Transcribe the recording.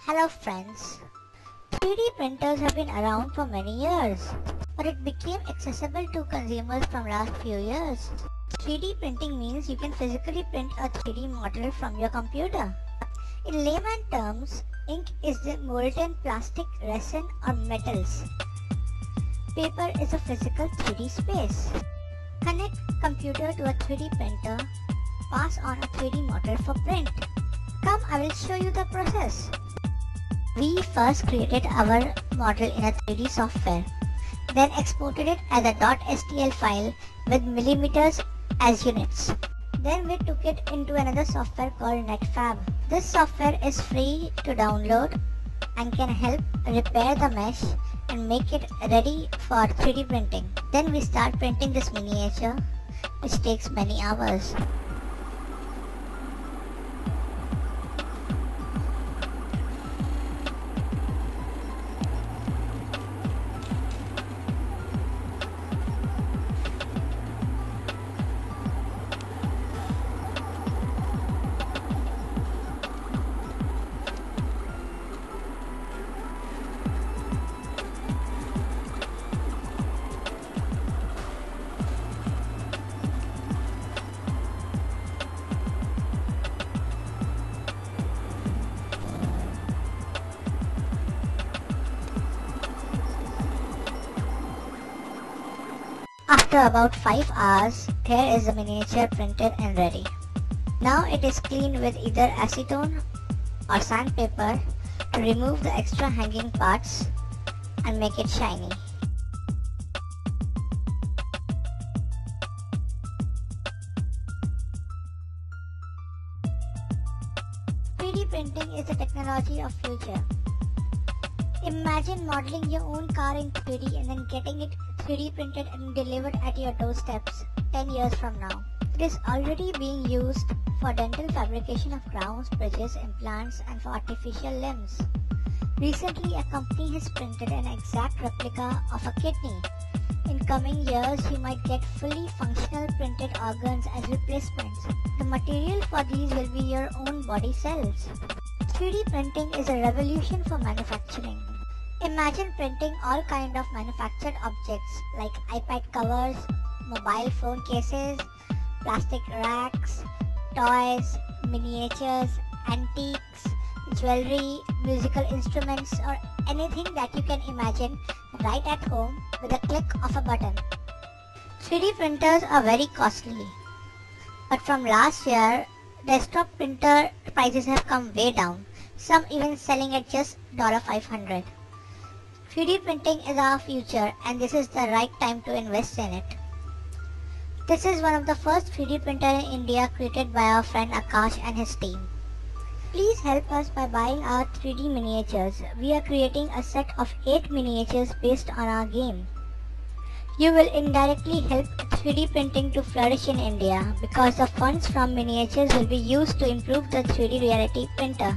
Hello friends. 3D printers have been around for many years, but it became accessible to consumers from last few years. 3D printing means you can physically print a 3D model from your computer. In layman terms, ink is the molten plastic, resin or metals. Paper is a physical 3D space. Connect computer to a 3D printer, pass on a 3D model for print. Come, I will show you the process. We first created our model in a 3D software, then exported it as a .stl file with millimeters as units. Then we took it into another software called NetFab. This software is free to download and can help repair the mesh and make it ready for 3D printing. Then we start printing this miniature, which takes many hours. After about 5 hours, here is the miniature printed and ready. Now it is cleaned with either acetone or sandpaper to remove the extra hanging parts and make it shiny. (3D printing is the technology of future. Imagine modeling your own car in 3D and then getting it 3D printed and delivered at your doorsteps 10 years from now. It is already being used for dental fabrication of crowns, bridges, implants and for artificial limbs. Recently, a company has printed an exact replica of a kidney. In coming years, you might get fully functional printed organs as replacements. The material for these will be your own body cells. 3D printing is a revolution for manufacturing. Imagine printing all kinds of manufactured objects like iPad covers, mobile phone cases, plastic racks, toys, miniatures, antiques, jewelry, musical instruments or anything that you can imagine right at home with a click of a button. 3D printers are very costly, but from last year, desktop printer prices have come way down, some even selling at just $500. 3D printing is our future and this is the right time to invest in it. This is one of the first 3D printer in India created by our friend Akash and his team. Please help us by buying our 3D miniatures. We are creating a set of 8 miniatures based on our game. You will indirectly help 3D printing to flourish in India because the funds from miniatures will be used to improve the 3D reality printer.